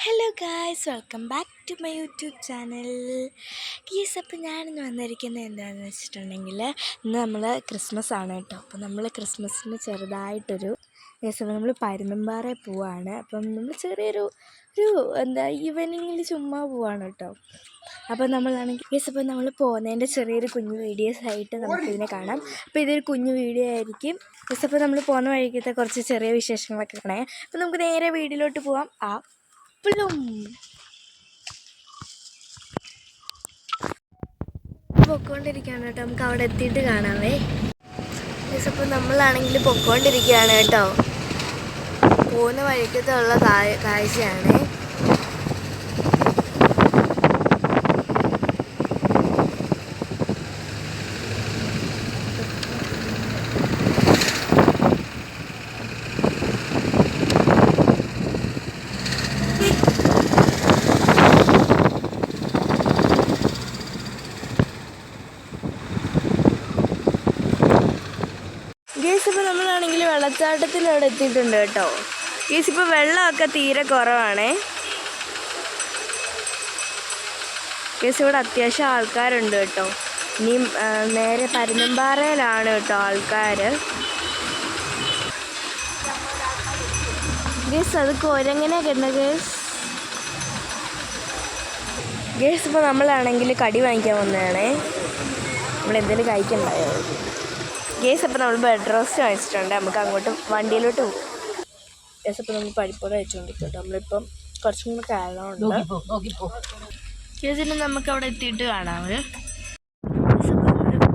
Hello guys, welcome back to my YouTube channel. അപ്പോൾ ഞാനിന്ന് വന്നിരിക്കുന്നത് എന്താണെന്ന് വെച്ചിട്ടുണ്ടെങ്കിൽ, ഇന്ന് നമ്മൾ ക്രിസ്മസ് ആണ് കേട്ടോ. അപ്പോൾ നമ്മൾ ക്രിസ്മസിന് ചെറുതായിട്ടൊരു നമ്മൾ പരുന്തുംപാറ പോവാണ്. അപ്പം നമ്മൾ ചെറിയൊരു ഈവനിങ്ങിൽ ചുമ്മാ പോവാണ് കേട്ടോ. അപ്പോൾ നമ്മളാണെങ്കിൽ അപ്പോൾ നമ്മൾ പോകുന്നതിൻ്റെ ചെറിയൊരു കുഞ്ഞു വീഡിയോസ് ആയിട്ട് നമുക്കിതിനെ കാണാം. അപ്പോൾ ഇതൊരു കുഞ്ഞു വീഡിയോ ആയിരിക്കും. അപ്പോൾ നമ്മൾ പോകുന്ന വഴിക്കത്തെ കുറച്ച് ചെറിയ വിശേഷങ്ങളൊക്കെ കാണാം. അപ്പോൾ നമുക്ക് നേരെ വീഡിയോയിലോട്ട് പോവാം. പൊക്കോണ്ടിരിക്കുകയാണ് കേട്ടോ. നമുക്ക് അവിടെ എത്തിയിട്ട് കാണാവേ. അപ്പോൾ നമ്മളാണെങ്കിൽ പൊക്കോണ്ടിരിക്കുകയാണ് കേട്ടോ. പോകുന്ന വഴിക്കത്തുള്ള കാഴ്ചയാണ്. ഇപ്പോൾ നമ്മളാണെങ്കിൽ വെള്ളച്ചാട്ടത്തിൽ അവിടെ എത്തിയിട്ടുണ്ട് കേട്ടോ. ഇപ്പോൾ വെള്ളമൊക്കെ തീരെ കുറവാണേ. ഇവിടെ അത്യാവശ്യം ആൾക്കാരുണ്ട് കേട്ടോ. ഇനി നേരെ പരുന്തുംപാറയിലാണ് കേട്ടോ ആൾക്കാർ. അത് കുരങ്ങനെയൊക്കെ ഉണ്ട് ഇപ്പോൾ നമ്മളാണെങ്കിൽ കടി വാങ്ങിക്കാൻ വന്നതാണേ. നമ്മളെന്തെങ്കിലും കഴിക്കണ്ടായോ അപ്പോൾ നമ്മൾ ബ്രെഡ് റോസ്റ്റ് വാങ്ങിച്ചിട്ടുണ്ട്. നമുക്ക് അങ്ങോട്ട് വണ്ടിയിലോട്ട് പോകും. അപ്പോൾ നമ്മൾ പരിപ്പോടെ വെച്ചുകൊണ്ടിരിക്കും. നമ്മളിപ്പം കുറച്ചും കൂടെ കാരണമുണ്ട്. നമുക്ക് അവിടെ എത്തിയിട്ട് കാണാം.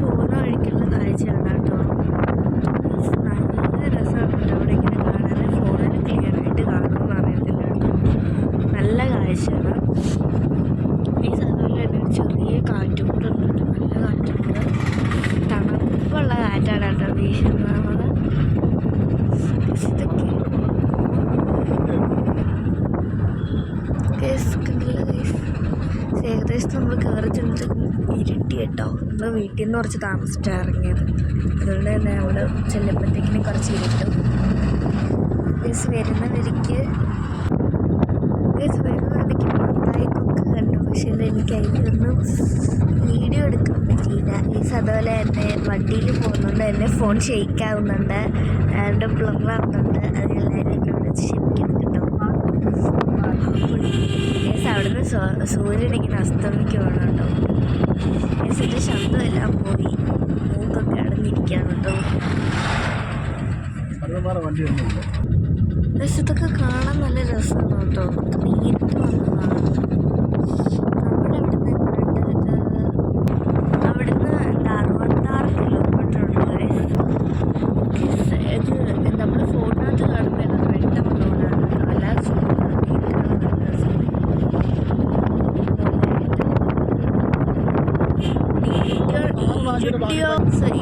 പോകുന്ന വഴിക്കുള്ള കാഴ്ചയാണ് കേട്ടോ. നല്ല രസമാണ് അവിടെ ഇങ്ങനെ കാണാൻ. ഫോണിൽ ക്ലിയർ ആയിട്ട് കാണുമെന്ന് അറിയത്തില്ല കേട്ടോ. നല്ല കാഴ്ചയാണ്. അതുപോലെ തന്നെ ചെറിയ കാറ്റും കൂടെ ഉണ്ട്. നല്ല കാറ്റുണ്ട്. തണുപ്പുള്ള കാറ്റാണ് കേട്ടോ വീശുന്നത്. ഏകദേശം നമ്മൾ കയറി ചെന്നിട്ട് ഇരുട്ടി കേട്ടോ. നമ്മൾ വീട്ടിൽ നിന്ന് കുറച്ച് താമസിച്ചാണ് ഇറങ്ങിയത്. അതുകൊണ്ട് തന്നെ അവിടെ ചെല്ലുമ്പോഴത്തേക്കിനും കുറച്ച് ഇരുട്ടും. വരുന്ന വഴിക്ക് മത്തായിക്കൊക്കെ കണ്ടു. പക്ഷേ എനിക്ക് അതിലൊന്നും വീഡിയോ എടുക്കാൻ പറ്റിയില്ല. അതുപോലെ തന്നെ വണ്ടിയിൽ പോകുന്നുണ്ട്. എൻ്റെ ഫോൺ ഷെയ്ക്കാവുന്നുണ്ട്, എൻ്റെ ബ്ലറാവുന്നുണ്ട്. അതിനെല്ലാവരും എന്നെ വിളിച്ച് ക്ഷമിക്കണം കേട്ടോ. അവിടുന്ന് സൂര്യനിങ്ങനെ അസ്തമിക്കുവാണ് കേട്ടോ. എൻ്റെ ശബ്ദമെല്ലാം പോയി, മൂക്കൊക്കെ അടഞ്ഞിരിക്കുകയാണ് കേട്ടോ. ഇതൊക്കെ കാണാൻ നല്ല രസമാണ് കേട്ടോ. നേരിട്ട് വന്നതാണ്. അവിടുന്ന് 66 കിലോമീറ്റർ ഉണ്ട്. ഇത് നമ്മൾ ഫോണിനകത്ത് കാണുമ്പോൾ വെട്ടം റോഡാണ് കേട്ടോ. അല്ലാതെ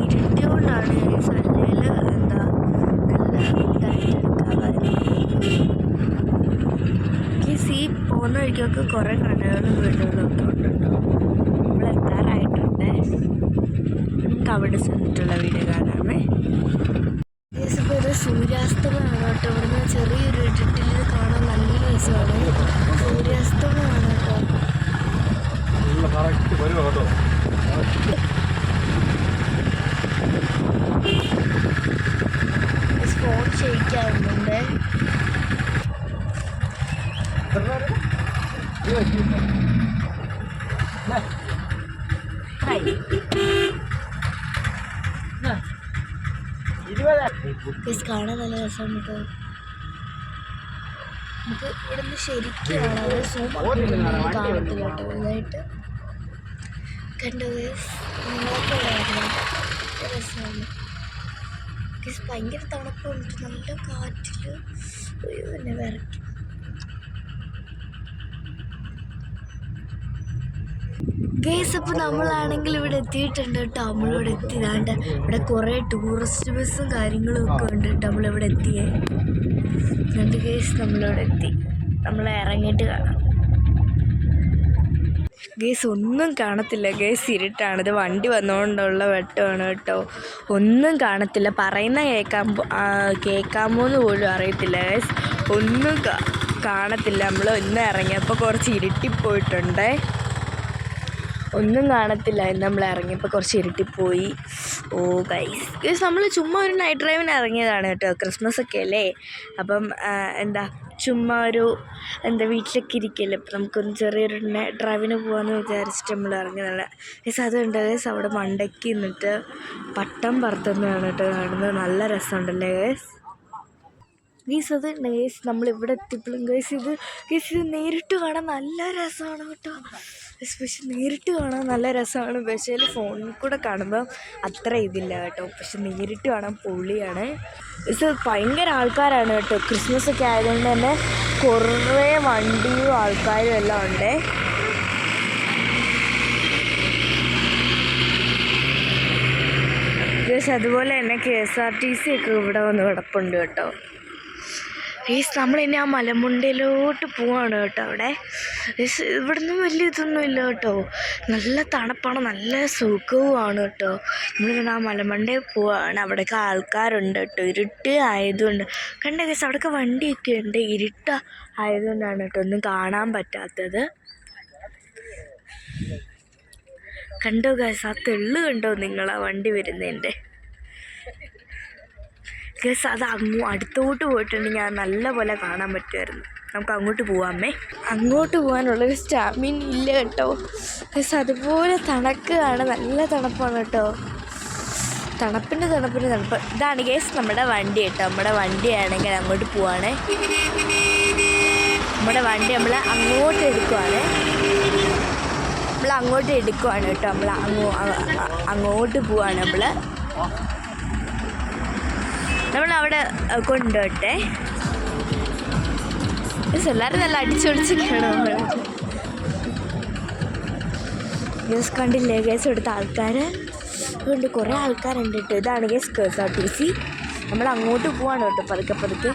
ഇരുട്ടിയോണ്ടാണ് അല്ലെങ്കിൽ എന്താ നല്ല ഇതായിട്ടെടുക്കാൻ. ഈ പോകുന്ന വഴിക്കൊക്കെ കുറേ കടകളും വീടുകളൊക്കെ ഉണ്ട് കേട്ടോ. നമ്മൾ എത്താറായിട്ടുണ്ട്. നമുക്ക് അവിടെ ചെന്നിട്ടുള്ള വീഡിയോ കാണാമേ. ഇപ്പോൾ ഒരു സൂര്യാസ്തമയമാണ് കേട്ടോ. ഇവിടുന്ന് ചെറിയൊരു ഇരുട്ടിൽ കാണാൻ നല്ല രസമാണ്. സൂര്യാസ്തമയമാണ് കേട്ടോ. ഫോൺ ഷെയ്ക്കാവുന്നുണ്ട്. കാണാൻ നല്ല രസമാണ് കേട്ടോ. നമുക്ക് ഇവിടെ നിന്ന് ശരിക്കും കാണാം. സൂം കാണത്തില്ല കേട്ടോ. ഇതായിട്ട് കണ്ടത് നിങ്ങളൊക്കെ ഉണ്ടായിരുന്നു. രസമാണ്. ഭയങ്കര തണുപ്പുണ്ട്. നല്ല കാറ്റിൽ തന്നെ വിറയ്ക്കും. അപ്പോൾ നമ്മളാണെങ്കിൽ ഇവിടെ എത്തിയിട്ടുണ്ട് കേട്ടോ. നമ്മളിവിടെ എത്തിയതാണ്ട് ഇവിടെ കുറേ ടൂറിസ്റ്റ് ബസ്സും കാര്യങ്ങളും ഒക്കെ ഉണ്ട് കേട്ടോ. നമ്മളിവിടെ എത്തിയേ രണ്ട് നമ്മളിവിടെ എത്തി. നമ്മൾ ഇറങ്ങിയിട്ട് കാണാം. ഒന്നും കാണത്തില്ല ഇരുട്ടാണ്. ഇത് വണ്ടി വന്നുകൊണ്ടുള്ള വെട്ടമാണ് കേട്ടോ. ഒന്നും കാണത്തില്ല. പറയുന്ന കേൾക്കാമോ എന്ന് പോലും അറിയത്തില്ല. ഒന്നും കാണത്തില്ല. നമ്മൾ ഇന്ന് ഇറങ്ങിയപ്പോൾ കുറച്ച് ഇരുട്ടിപ്പോയിട്ടുണ്ടേ, ഒന്നും കാണത്തില്ല. ഇന്ന് നമ്മൾ ഇറങ്ങിയപ്പോൾ കുറച്ച് ഇരുട്ടിപ്പോയി. ഓ ഗൈസ് നമ്മൾ ചുമ്മാ ഒരു നൈറ്റ് ഡ്രൈവിന് ഇറങ്ങിയതാണ് കേട്ടോ. ക്രിസ്മസ് ഒക്കെ അല്ലേ, അപ്പം ചുമ്മാ ഒരു വീട്ടിലൊക്കെ ഇരിക്കല്ലേ, അപ്പം നമുക്കൊന്ന് ചെറിയൊരു ഡ്രൈവിന് പോകാമെന്ന് വിചാരിച്ചിട്ട് നമ്മൾ ഇറങ്ങിയതാണ് ഗൈസ്. അതുകൊണ്ട് ഗൈസ് അവിടെ മണ്ടയ്ക്ക് നിന്നിട്ട് പട്ടം പറത്തുന്നതാണ് കേട്ടോ കാണുന്നത്. നല്ല രസമുണ്ടല്ലേ ഗൈസ്. അത് ഗൈസ് നമ്മളിവിടെ എത്തിയപ്പോഴും ഗൈസ് ഇത് നേരിട്ട് കാണാൻ നല്ല രസമാണ് കേട്ടോ. പക്ഷെ നേരിട്ട് കാണാൻ നല്ല രസമാണ്, പക്ഷേ ഫോണിൽ കൂടെ കാണുമ്പോൾ അത്ര ഇതില്ല കേട്ടോ. പക്ഷെ നേരിട്ട് കാണാൻ പൊളിയാണ്. ഇത് ഭയങ്കര ആൾക്കാരാണ് കേട്ടോ. ക്രിസ്മസ് ഒക്കെ ആയതുകൊണ്ട് തന്നെ കുറേ വണ്ടിയും ആൾക്കാരും എല്ലാം ഉണ്ട്. അതുപോലെ തന്നെ KSRTC ഒക്കെ ഇവിടെ വന്ന് കിടപ്പുണ്ട് കേട്ടോ. നമ്മളിനി ആ മലമുണ്ടയിലോട്ട് പോവാണ് കേട്ടോ. അവിടെ ഇവിടുന്ന് വലിയ ഇതൊന്നും ഇല്ല കേട്ടോ, നല്ല തണുപ്പാണ്, നല്ല സുഖവുമാണ് കേട്ടോ. നമ്മളിങ്ങനെ ആ മലമണ്ടയിൽ പോവാണ്. അവിടെയൊക്കെ ആൾക്കാരുണ്ട് കേട്ടോ. ഇരുട്ട് ആയതുകൊണ്ട് കണ്ട ഗൈസ്, അവിടെയൊക്കെ വണ്ടിയൊക്കെ ഉണ്ട്. ഇരുട്ട് ആയതുകൊണ്ടാണ് കേട്ടോ ഒന്നും കാണാൻ പറ്റാത്തത്. കണ്ടോ ഗൈസ്, ആ തെള്ളു കണ്ടോ നിങ്ങൾ, ആ വണ്ടി വരുന്നതിൻ്റെ ഗൈസ്. അത് അടുത്തോട്ട് പോയിട്ടുണ്ടെങ്കിൽ അത് നല്ല പോലെ കാണാൻ പറ്റുമായിരുന്നു. നമുക്ക് അങ്ങോട്ട് പോവാമേ. അങ്ങോട്ട് പോകാനുള്ളൊരു സ്റ്റാമിന ഇല്ല കേട്ടോ ഗൈസ്. അതുപോലെ തണുക്കുകയാണ്, നല്ല തണുപ്പാണ് കേട്ടോ. തണുപ്പ്. ഇതാണ് ഗൈസ് നമ്മുടെ വണ്ടി കേട്ടോ. നമ്മുടെ വണ്ടിയാണെങ്കിൽ അങ്ങോട്ട് പോവാണ്. നമ്മുടെ വണ്ടി നമ്മൾ അങ്ങോട്ട് എടുക്കുവാണ് കേട്ടോ. നമ്മൾ അങ്ങോട്ട് പോവാണ് നമ്മളവിടെ കൊണ്ടുപോട്ടെ. എല്ലാവരും നല്ല അടിച്ചൊളിച്ചൊക്കെയാണ് നമ്മൾ. ഗേസ് കണ്ടില്ലേ ഗേസ്, ഇവിടുത്തെ ആൾക്കാർ അതുകൊണ്ട് കുറേ ആൾക്കാരുണ്ട് കേട്ടോ. ഇതാണ് ഗേസ് KSRTC. നമ്മൾ അങ്ങോട്ട് പോവാണ് കേട്ടോ പതുക്കെ.